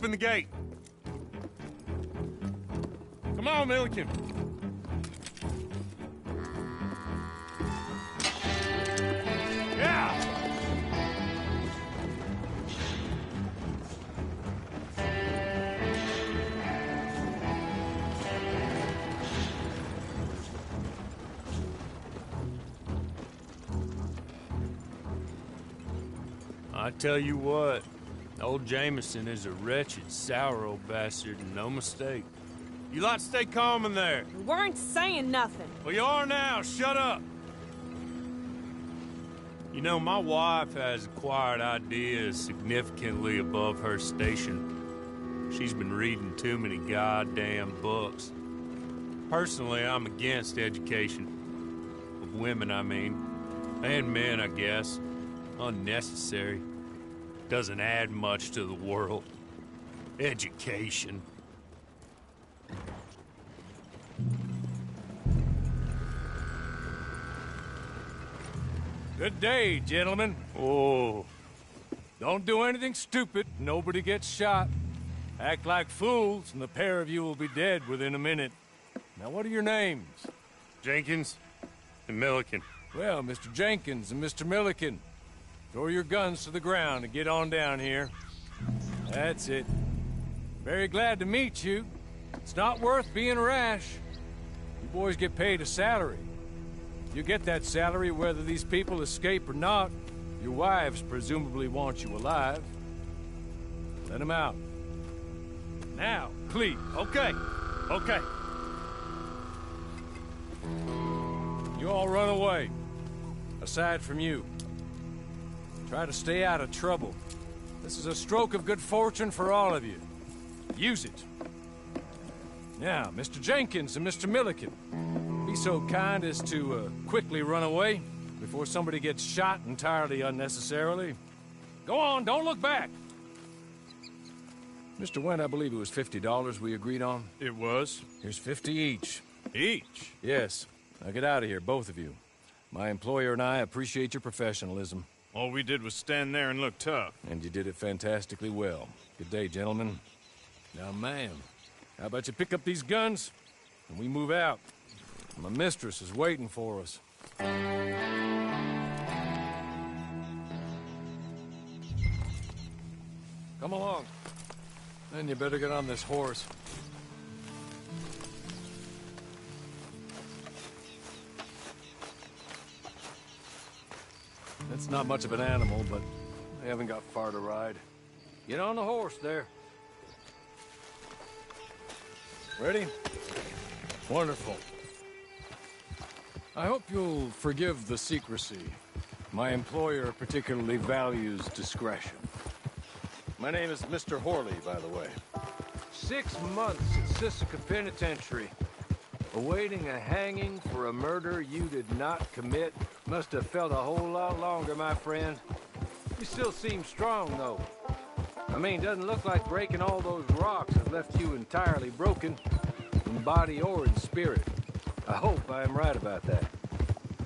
open the gate. Come on, Milliken. Yeah! I tell you what, old Jameson is a wretched, sour old bastard, and no mistake. You lot stay calm in there. We weren't saying nothing. Well, you are now. Shut up. You know, my wife has acquired ideas significantly above her station. She's been reading too many goddamn books. Personally, I'm against education. Of women, I mean. And men, I guess. Unnecessary. Doesn't add much to the world. Education. Good day, gentlemen. Oh. Don't do anything stupid. Nobody gets shot. Act like fools, and the pair of you will be dead within a minute. Now, what are your names? Jenkins and Milliken. Well, Mr. Jenkins and Mr. Milliken, throw your guns to the ground and get on down here. That's it. Very glad to meet you. It's not worth being rash. You boys get paid a salary. You get that salary whether these people escape or not. Your wives presumably want you alive. Let them out. Now, please. Okay. Okay. You all run away. Aside from you. Try to stay out of trouble. This is a stroke of good fortune for all of you. Use it. Now, Mr. Jenkins and Mr. Milliken, be so kind as to quickly run away before somebody gets shot entirely unnecessarily. Go on, don't look back. Mr. Wendt, I believe it was $50 we agreed on. It was. Here's 50 each. Each? Yes. Now get out of here, both of you. My employer and I appreciate your professionalism. All we did was stand there and look tough. And you did it fantastically well. Good day, gentlemen. Now, ma'am, how about you pick up these guns and we move out? My mistress is waiting for us. Come along. Then you better get on this horse. It's not much of an animal, but they haven't got far to ride. Get on the horse there. Ready? Wonderful. I hope you'll forgive the secrecy. My employer particularly values discretion. My name is Mr. Horley, by the way. 6 months at Sisika Penitentiary. Awaiting a hanging for a murder you did not commit. Must have felt a whole lot longer, my friend. You still seem strong, though. I mean, doesn't look like breaking all those rocks has left you entirely broken, in body or in spirit. I hope I am right about that.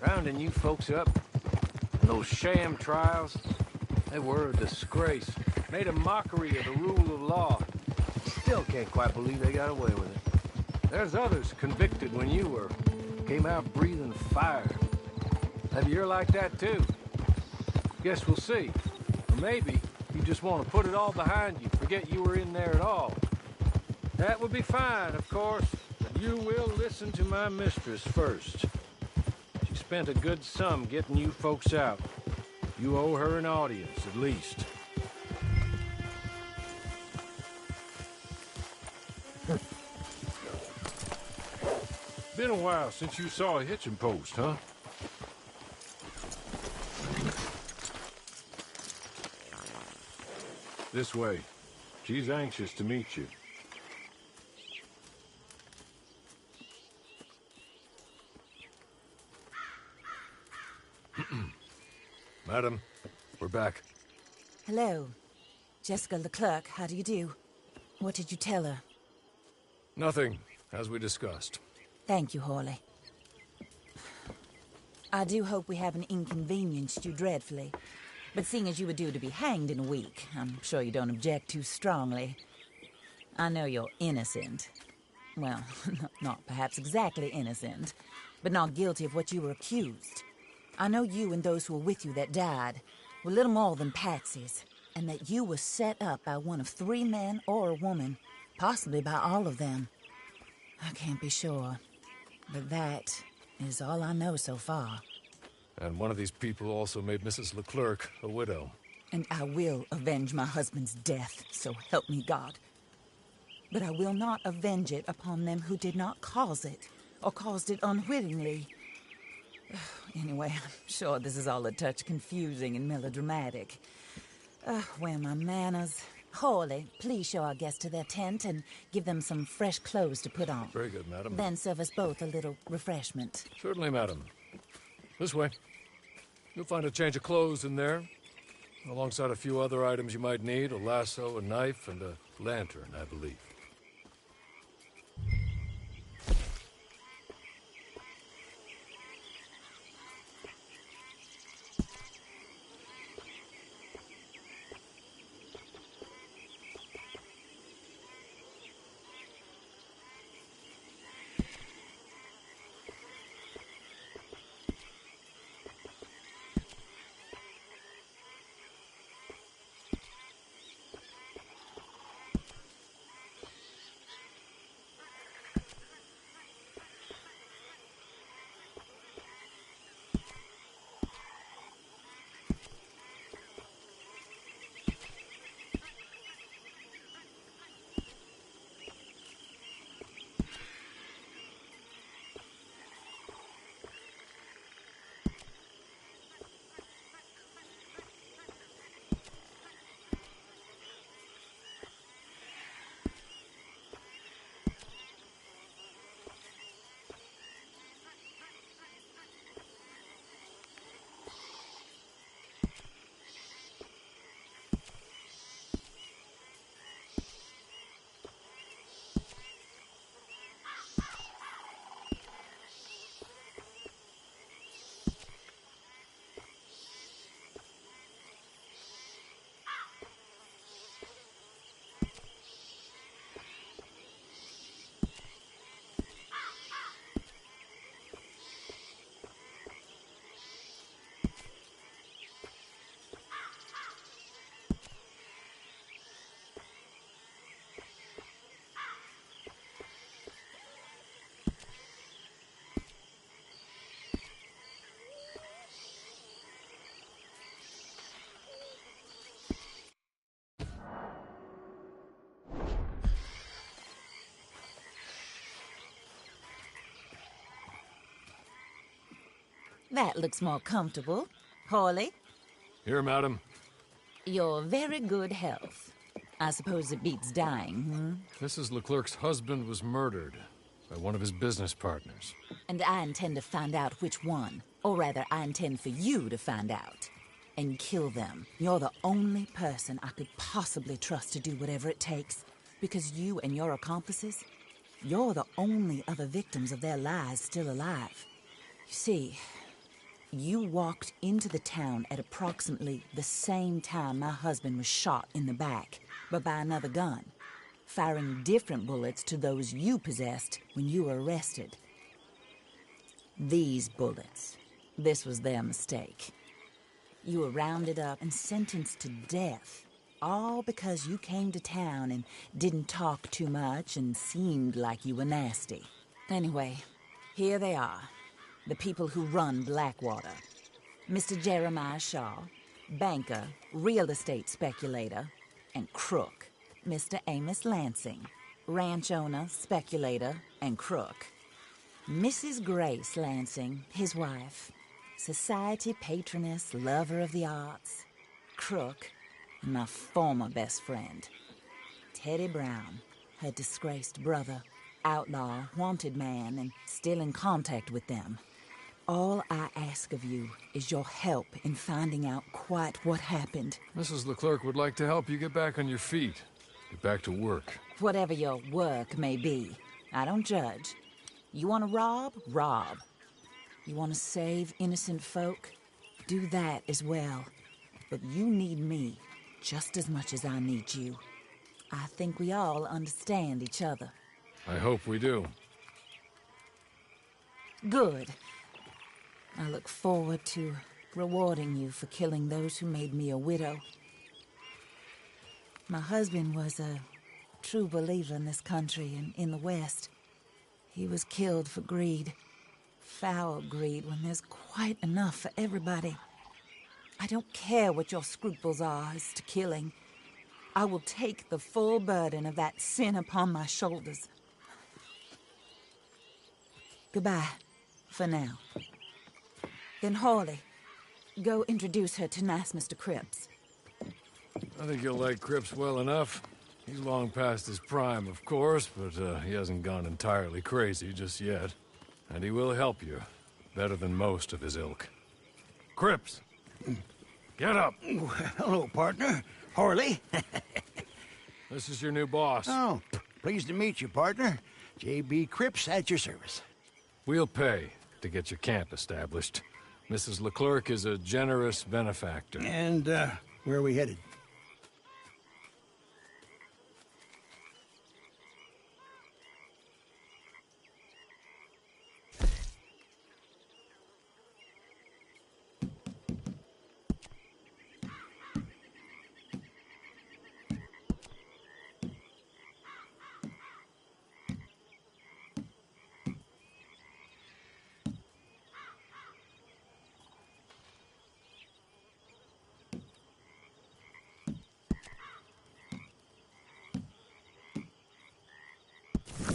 Rounding you folks up, and those sham trials, they were a disgrace. Made a mockery of the rule of law. Still can't quite believe they got away with it. There's others convicted when you were. Came out breathing fire. Maybe you're like that too. Guess we'll see. Or maybe you just want to put it all behind you, forget you were in there at all. That would be fine, of course, but you will listen to my mistress first. She spent a good sum getting you folks out. You owe her an audience, at least. Been a while since you saw a hitching post, huh? This way. She's anxious to meet you. Madam, we're back. Hello. Jessica Leclerc, how do you do? What did you tell her? Nothing, as we discussed. Thank you, Horley. I do hope we haven't inconvenienced you dreadfully. But seeing as you were due to be hanged in a week, I'm sure you don't object too strongly. I know you're innocent. Well, not perhaps exactly innocent, but not guilty of what you were accused. I know you and those who were with you that died were little more than patsies, and that you were set up by one of 3 men or a woman, possibly by all of them. I can't be sure, but that is all I know so far. And one of these people also made Mrs. Leclerc a widow. And I will avenge my husband's death, so help me God. But I will not avenge it upon them who did not cause it, or caused it unwittingly. Anyway, I'm sure this is all a touch confusing and melodramatic. Where are my manners? Hawley, please show our guests to their tent and give them some fresh clothes to put on. Very good, madam. Then serve us both a little refreshment. Certainly, madam. This way. You'll find a change of clothes in there, alongside a few other items you might need, a lasso, a knife, and a lantern, I believe. That looks more comfortable. Hawley, Here, madam. your very good health. I suppose it beats dying, Mrs. Leclerc's husband was murdered by one of his business partners. And I intend to find out which one. Or rather, I intend for you to find out. And kill them. You're the only person I could possibly trust to do whatever it takes. Because you and your accomplices, you're the only other victims of their lies still alive. You see, you walked into the town at approximately the same time my husband was shot in the back, but by another gun, firing different bullets to those you possessed when you were arrested. These bullets, this was their mistake. You were rounded up and sentenced to death, all because you came to town and didn't talk too much and seemed like you were nasty. Anyway, here they are. The people who run Blackwater. Mr. Jeremiah Shaw, banker, real estate speculator, and crook. Mr. Amos Lansing, ranch owner, speculator, and crook. Mrs. Grace Lansing, his wife, society patroness, lover of the arts, crook, and my former best friend. Teddy Brown, her disgraced brother, outlaw, wanted man, and still in contact with them. All I ask of you is your help in finding out quite what happened. Mrs. Leclerc would like to help you get back on your feet. Get back to work. Whatever your work may be, I don't judge. You want to rob? Rob. You want to save innocent folk? Do that as well. But you need me just as much as I need you. I think we all understand each other. I hope we do. Good. I look forward to rewarding you for killing those who made me a widow. My husband was a true believer in this country and in the West. He was killed for greed. Foul greed when there's quite enough for everybody. I don't care what your scruples are as to killing. I will take the full burden of that sin upon my shoulders. Goodbye, for now. Then Hawley, go introduce her to nice Mr. Cripps. I think you'll like Cripps well enough. He's long past his prime, of course, but he hasn't gone entirely crazy just yet. And he will help you, better than most of his ilk. Cripps! Get up! Hello, partner. Harley. This is your new boss. Oh, pleased to meet you, partner. J.B. Cripps at your service. We'll pay to get your camp established. Mrs. Leclerc is a generous benefactor. And, where are we headed?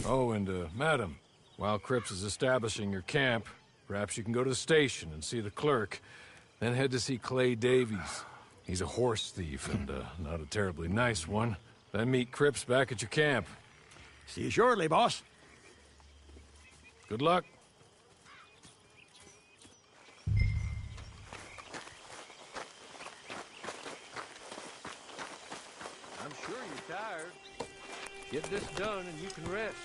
Oh, and, madam, while Cripps is establishing your camp, perhaps you can go to the station and see the clerk, then head to see Clay Davies. He's a horse thief and, not a terribly nice one. Then meet Cripps back at your camp. See you shortly, boss. Good luck. I'm sure you're tired. Get this done and you can rest.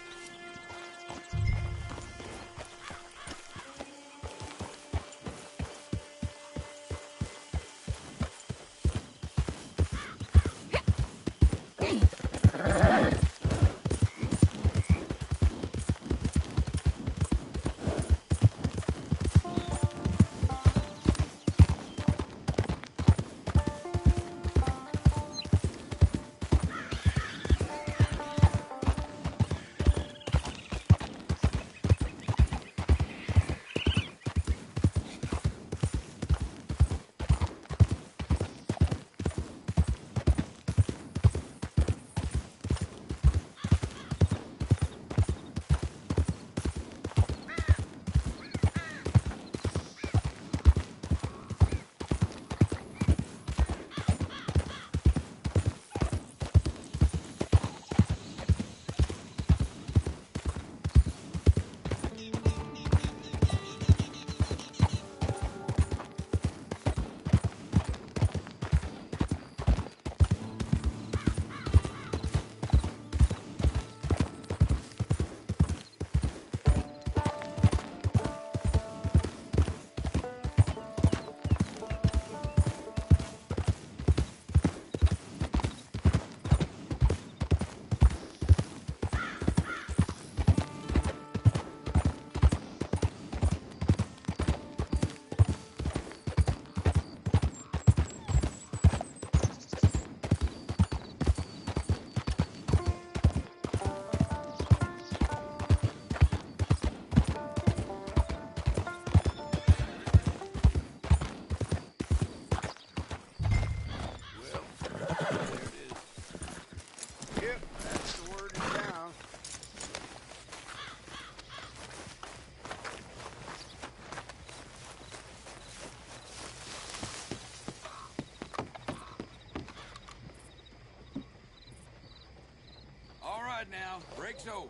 Now, break's over.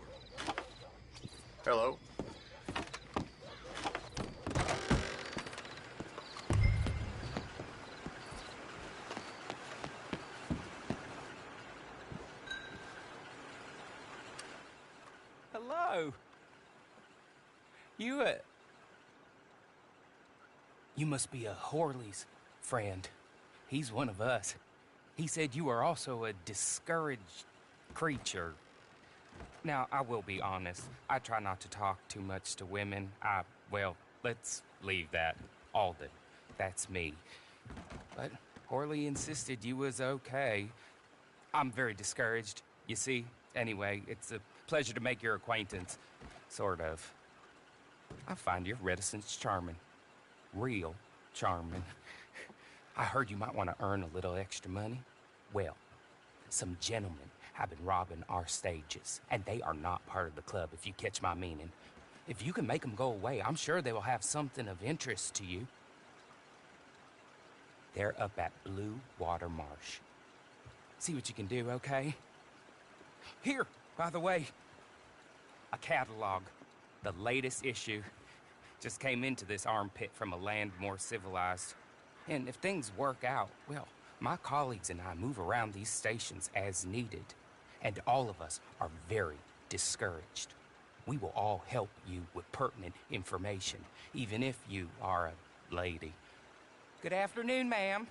Hello. Hello. You must be a Horley's friend. He's one of us. He said you are also a discouraged creature. Now, I will be honest. I try not to talk too much to women. Well, let's leave that. Alden. That's me. But Horley insisted you was okay. I'm very discouraged, you see. Anyway, it's a pleasure to make your acquaintance. Sort of. I find your reticence charming. Real charming. I heard you might want to earn a little extra money. Well, some gentlemen have been robbing our stages, and they are not part of the club, if you catch my meaning. If you can make them go away, I'm sure they will have something of interest to you. They're up at Blue Water Marsh. See what you can do, okay? Here, by the way, a catalog. The latest issue. Just came into this armpit from a land more civilized. And if things work out, well, my colleagues and I move around these stations as needed. And all of us are very discouraged. We will all help you with pertinent information, even if you are a lady. Good afternoon, ma'am.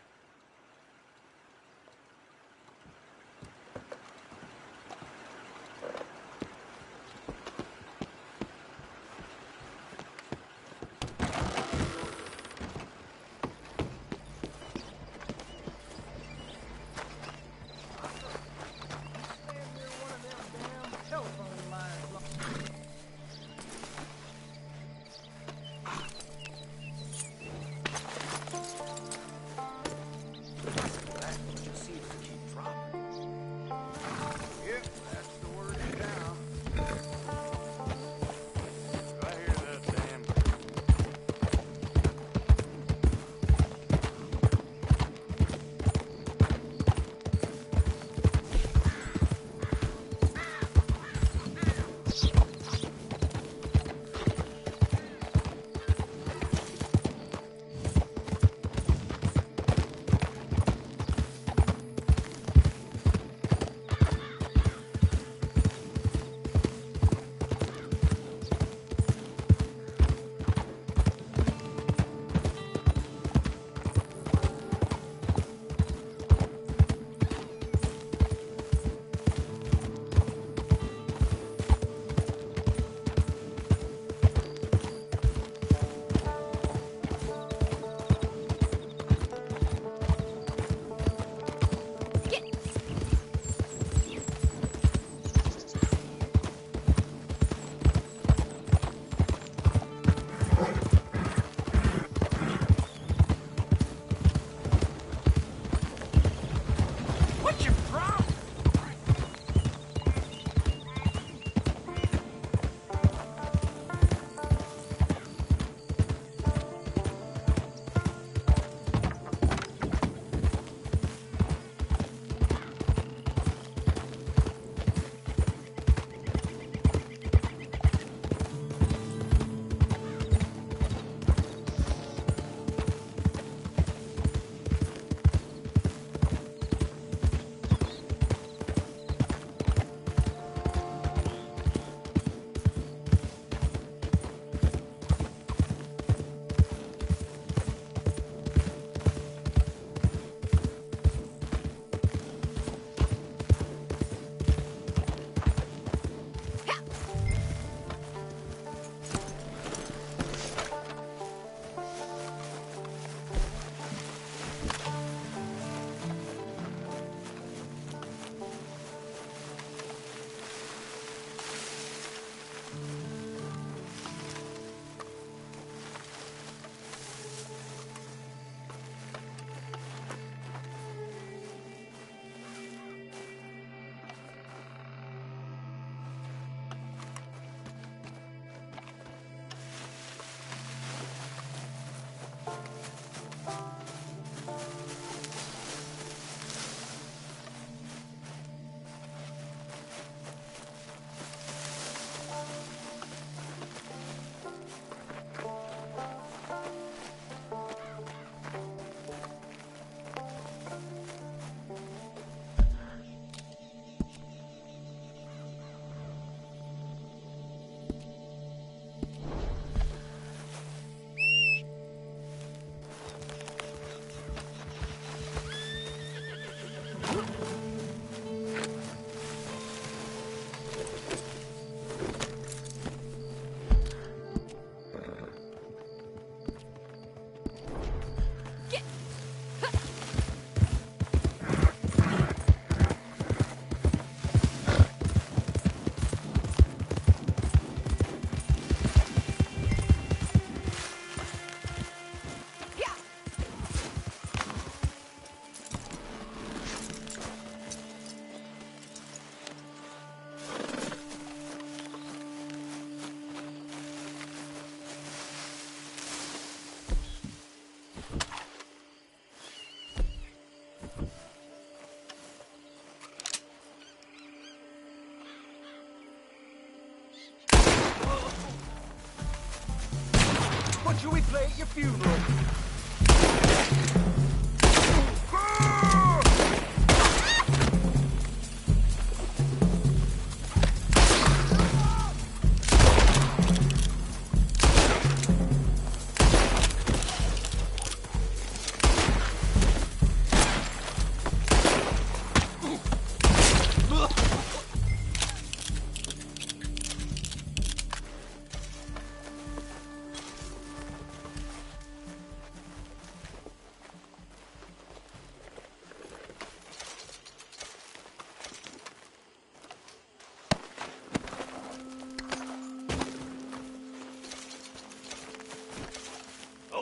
shall we play at your funeral?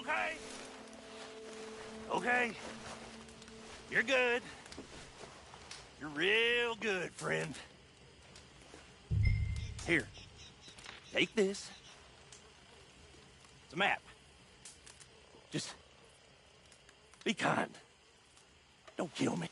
Okay. Okay. You're good. You're real good, friend. Here. Take this. It's a map. Just be kind. Don't kill me.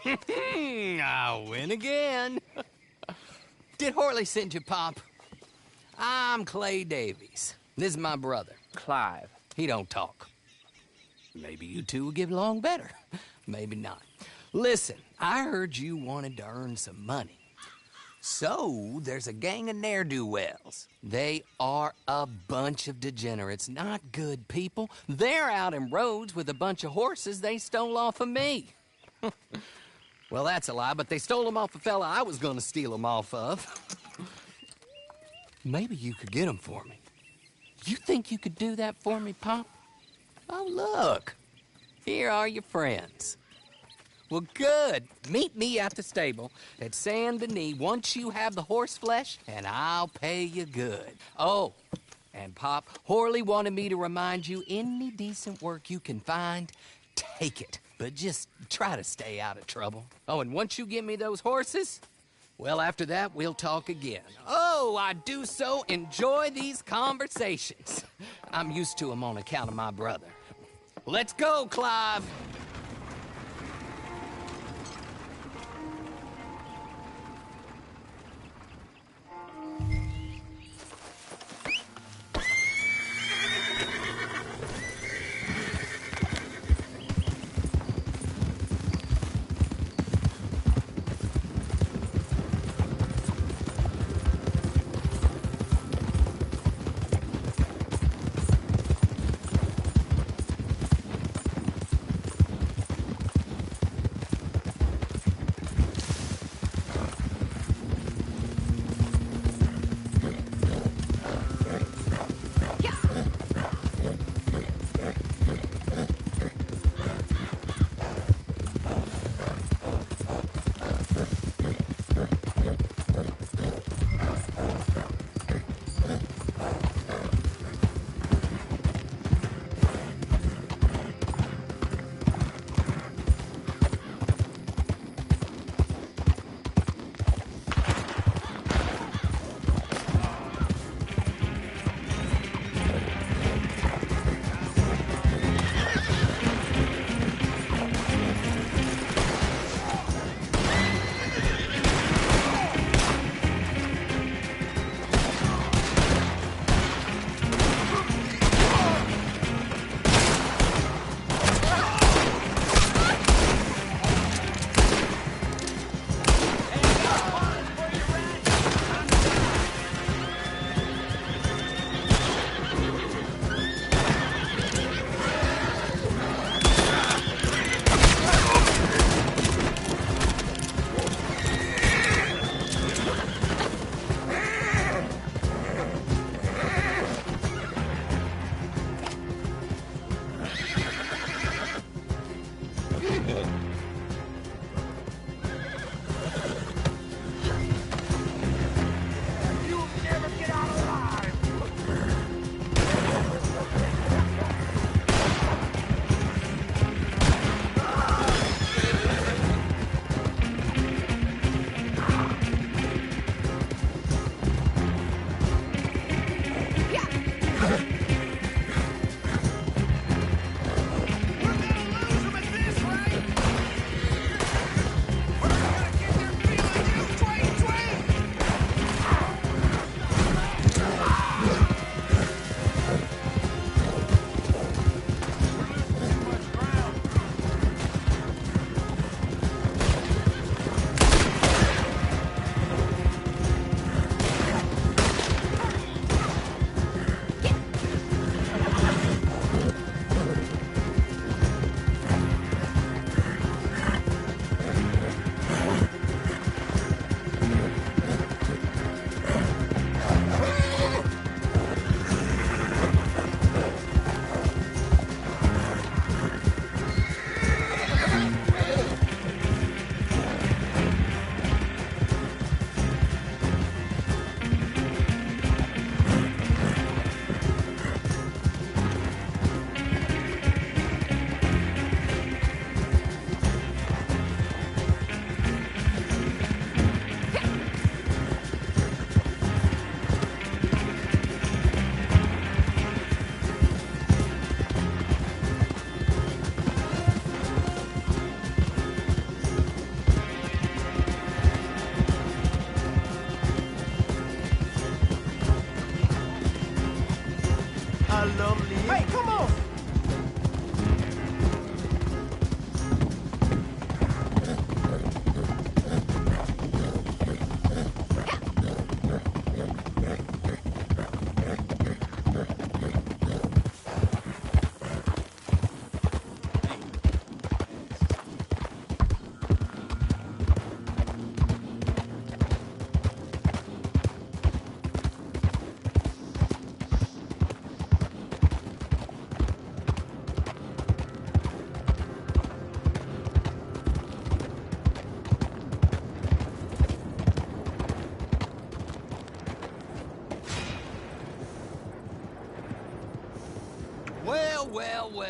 I win again. Did Horley send you, Pop? I'm Clay Davies. This is my brother, Clive. He don't talk. Maybe you two will get along better. Maybe not. Listen, I heard you wanted to earn some money. So, there's a gang of ne'er-do-wells. They are a bunch of degenerates, not good people. They're out in roads with a bunch of horses they stole off of me. Well, that's a lie, but they stole them off a fella I was gonna steal them off of. Maybe you could get them for me. You think you could do that for me, Pop? Oh, look. Here are your friends. Well, good. Meet me at the stable at Saint Denis once you have the horse flesh, and I'll pay you good. Oh, and Pop, Horley wanted me to remind you, any decent work you can find, take it. But just try to stay out of trouble. Oh, and once you give me those horses, well, after that, we'll talk again. Oh, I do so enjoy these conversations. I'm used to them on account of my brother. Let's go, Clive.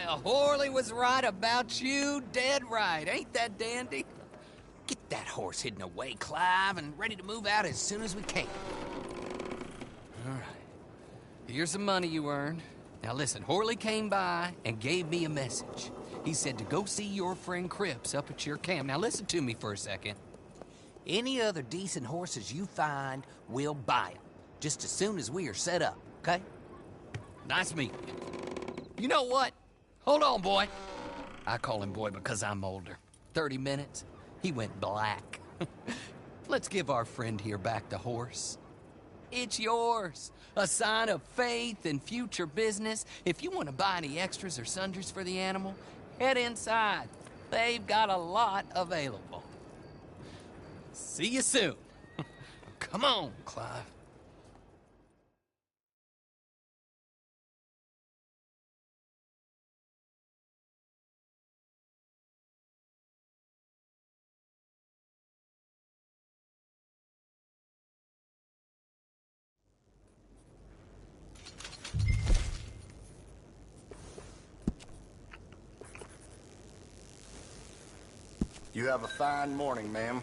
Yeah, Horley was right about you, dead right. Ain't that dandy? Get that horse hidden away, Clive, and ready to move out as soon as we can. All right. Here's the money you earned. Now listen, Horley came by and gave me a message. He said to go see your friend Cripps up at your camp. Now listen to me for a second. Any other decent horses you find, we'll buy them. Just as soon as we are set up, okay? Nice meeting you. You know what? Hold on, boy. I call him boy because I'm older. 30 minutes, he went black. Let's give our friend here back the horse. It's yours. A sign of faith and future business. If you want to buy any extras or sundries for the animal, head inside. They've got a lot available. See you soon. Come on, Clive. You have a fine morning, ma'am.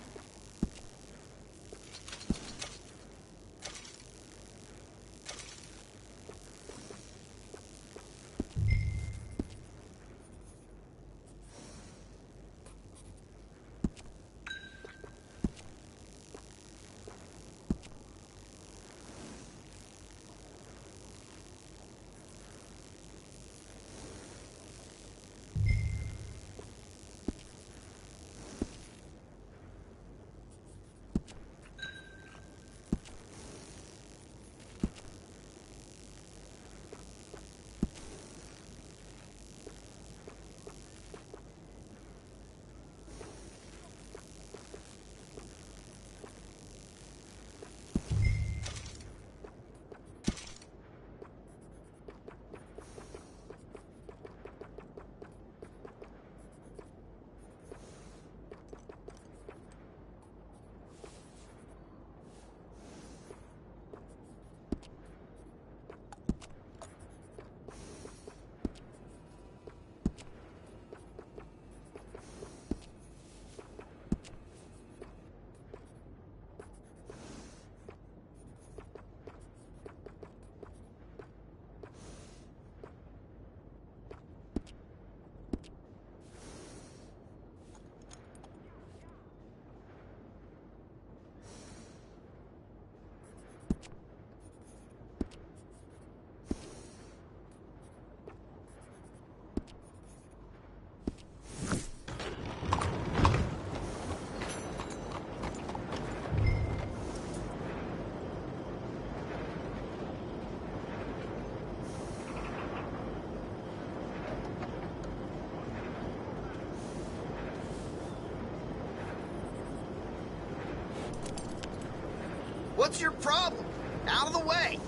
What's your problem? Out of the way!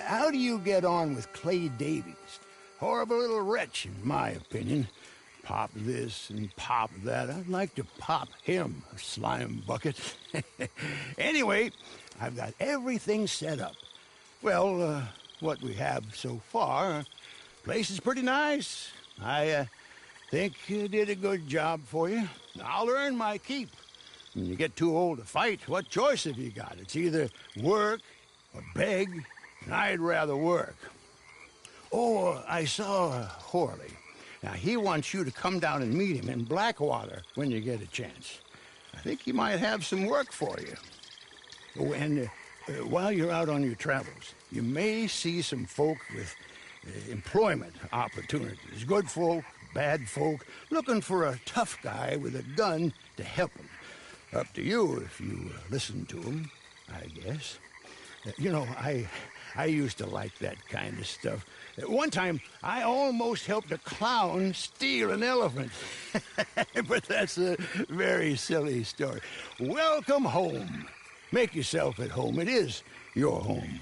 how do you get on with Clay Davies? Horrible little wretch, in my opinion. Pop this and pop that. I'd like to pop him, a slime bucket. Anyway, I've got everything set up. Well, what we have so far, place is pretty nice. I think you did a good job for you. I'll earn my keep. When you get too old to fight, what choice have you got? It's either work or beg. I'd rather work. Oh, I saw Horley. Now, he wants you to come down and meet him in Blackwater when you get a chance. I think he might have some work for you. Oh, and while you're out on your travels, you may see some folk with employment opportunities. Good folk, bad folk, looking for a tough guy with a gun to help them. Up to you if you listen to them, I guess. You know, I used to like that kind of stuff. One time, I almost helped a clown steal an elephant. But that's a very silly story. Welcome home. Make yourself at home. It is your home.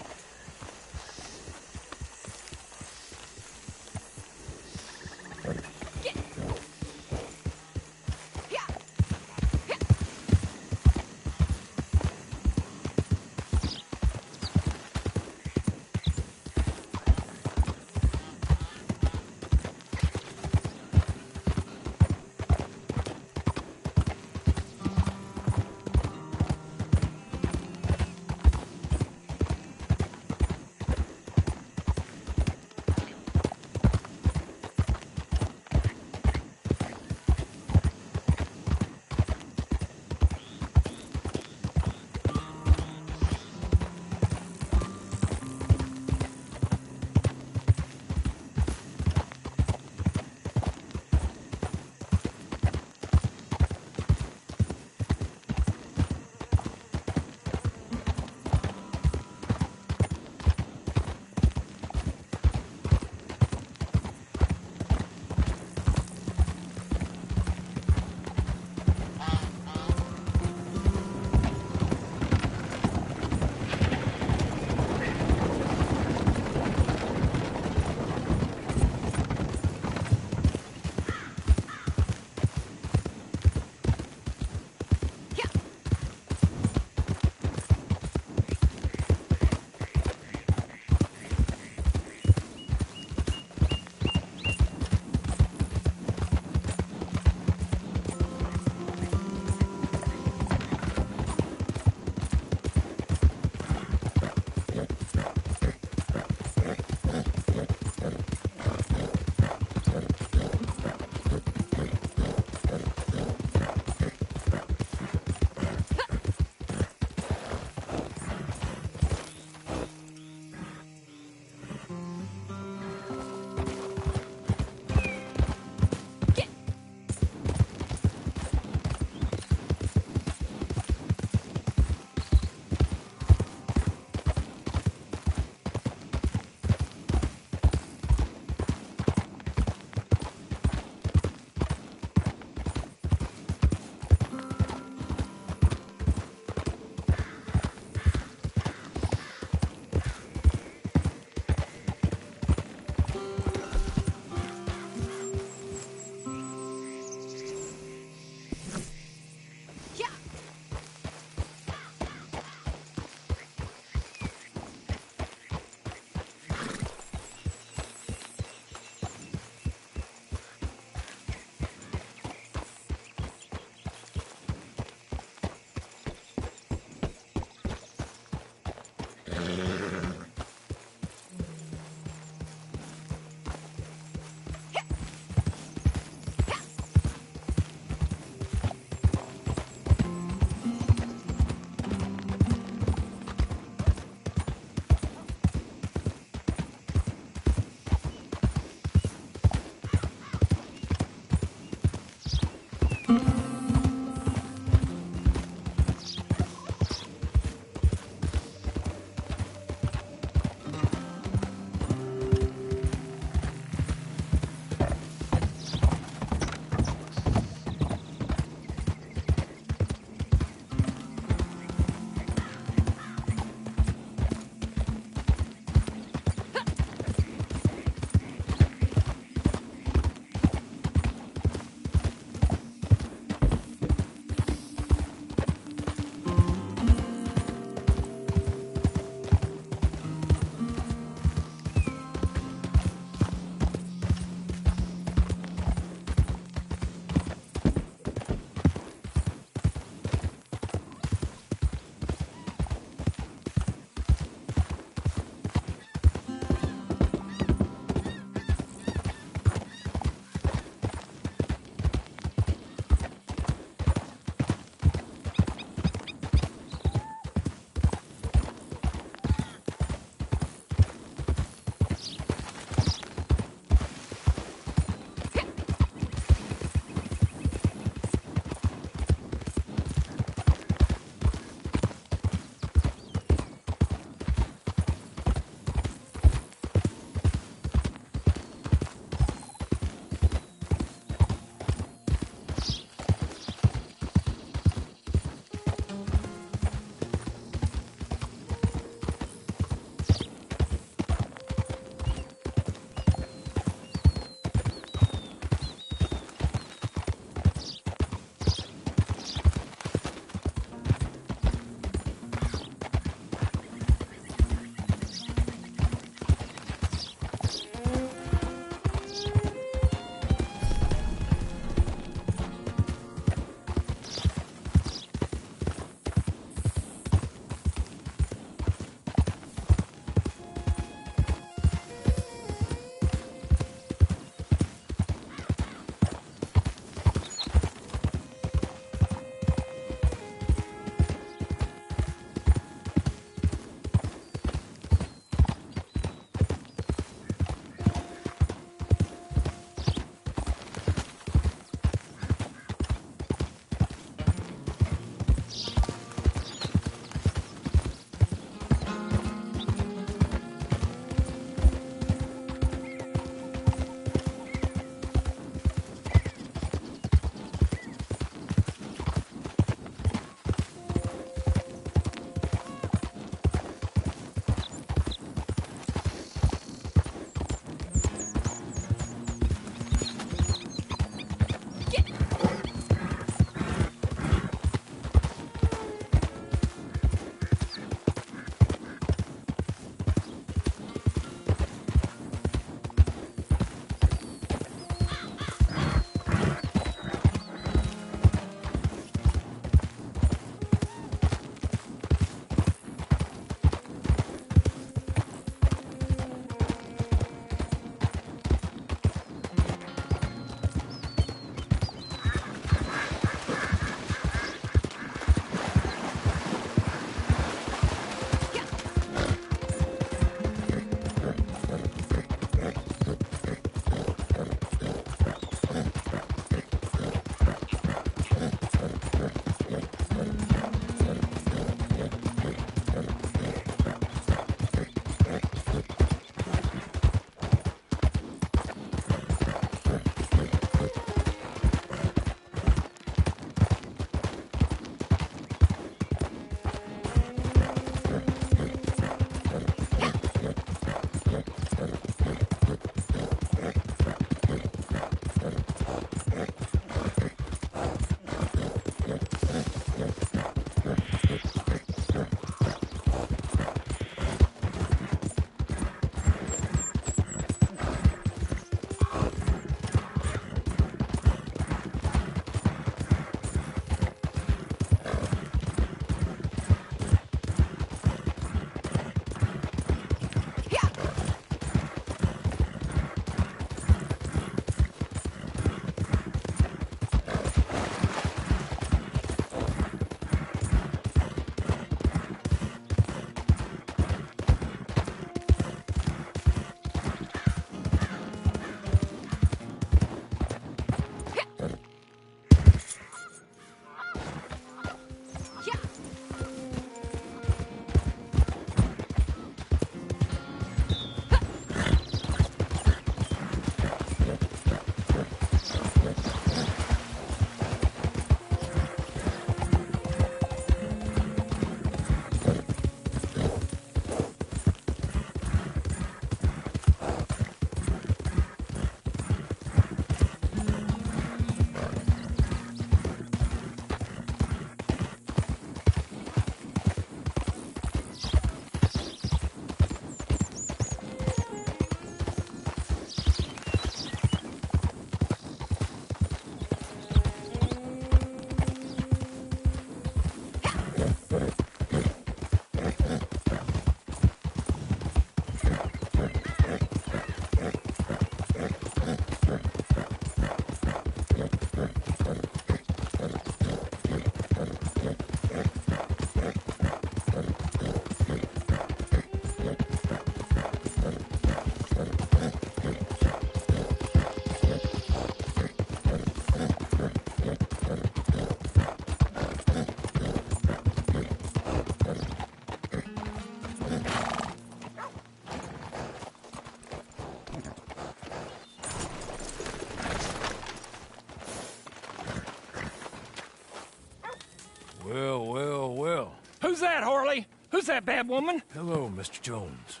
Who's that, Harley? Who's that bad woman? Hello, Mr. Jones.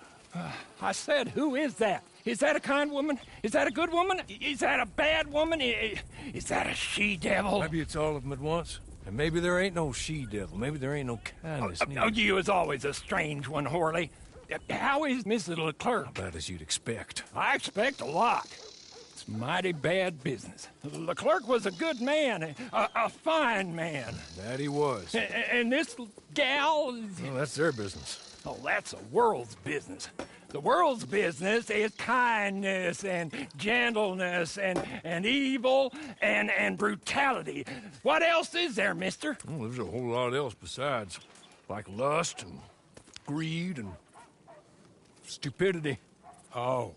I said, who is that? Is that a kind woman? Is that a good woman? Is that a bad woman? Is that a she-devil? Maybe it's all of them at once. And maybe there ain't no she-devil. Maybe there ain't no kindness neither. Oh, you is always a strange one, Harley. How is Mrs. Leclerc? About as you'd expect. I expect a lot. It's mighty bad business. Leclerc was a good man, a fine man. That he was. And this gal... Well, that's their business. Oh, that's the world's business. The world's business is kindness and gentleness and evil and brutality. What else is there, mister? Well, there's a whole lot else besides. Like lust and greed and stupidity. Oh,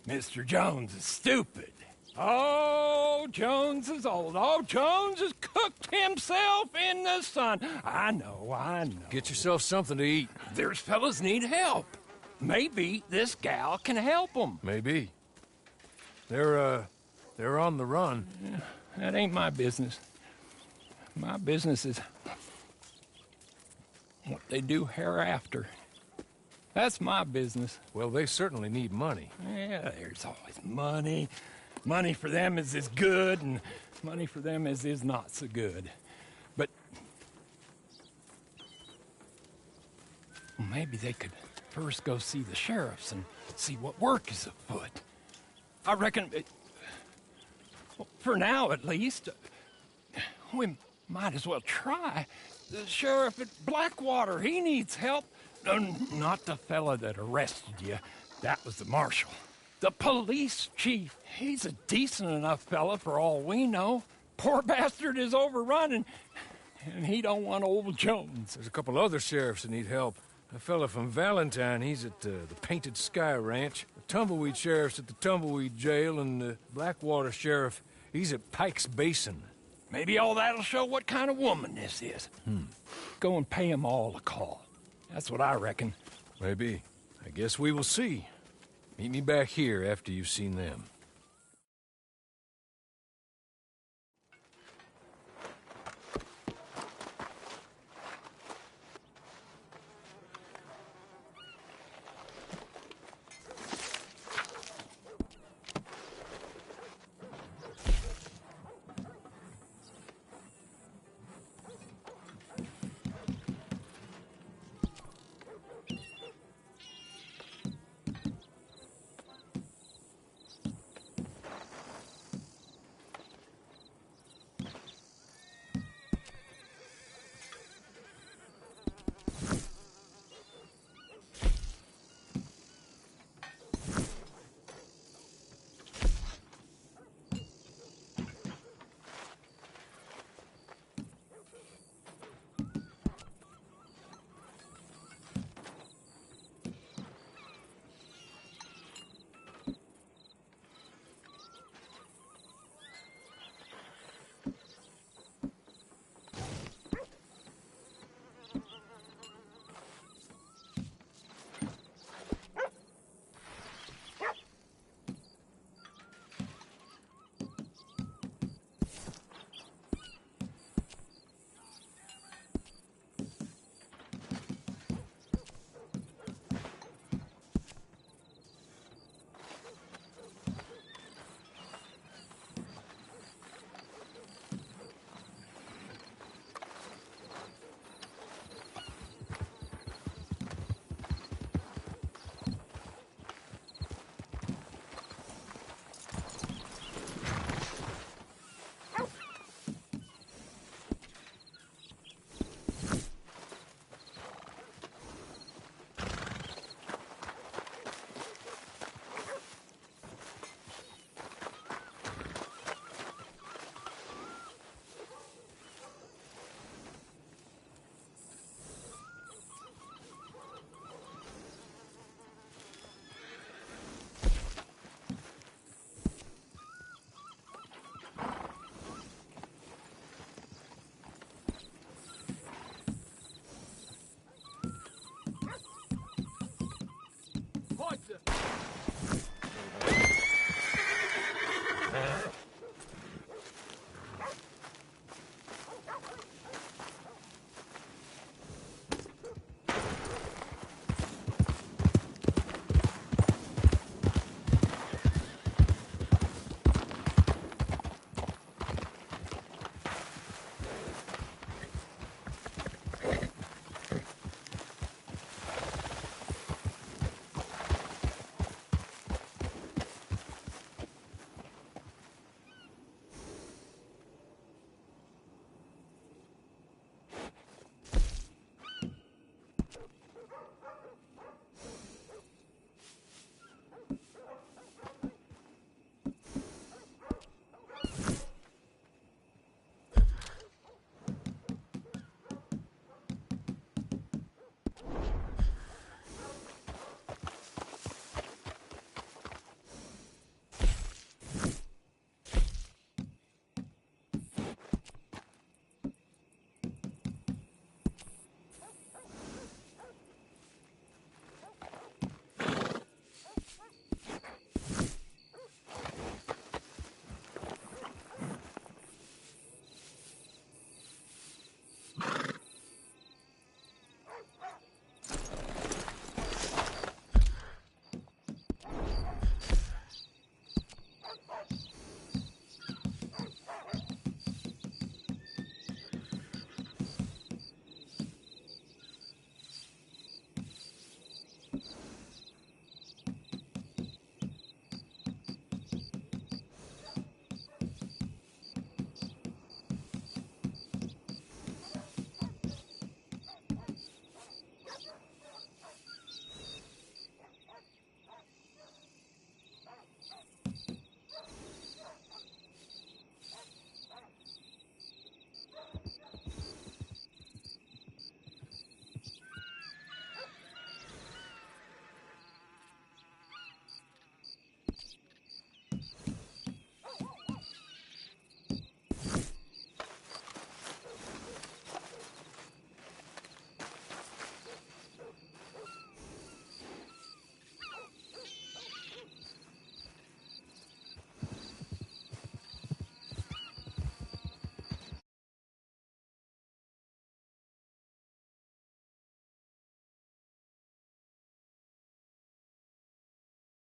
Mr. Jones is stupid. Oh, Jones is old. Oh, Jones has cooked himself in the sun. I know. Get yourself something to eat. There's fellas need help. Maybe this gal can help them. Maybe. They're on the run. Yeah, that ain't my business. My business is what they do hereafter. That's my business. Well, they certainly need money. Yeah, there's always money. Money for them is good, and money for them is not so good. But maybe they could first go see the sheriffs and see what work is afoot. I reckon, for now at least, we might as well try. The sheriff at Blackwater, he needs help. Not the fella that arrested you. That was the marshal. The police chief, he's a decent enough fella for all we know. Poor bastard is overrun, and he don't want old Jones. There's a couple other sheriffs that need help. A fella from Valentine, he's at the Painted Sky Ranch. The Tumbleweed sheriff's at the Tumbleweed Jail, and the Blackwater sheriff, he's at Pike's Basin. Maybe all that'll show what kind of woman this is. Go and pay 'em all a call. That's what I reckon. Maybe. I guess we will see. Meet me back here after you've seen them.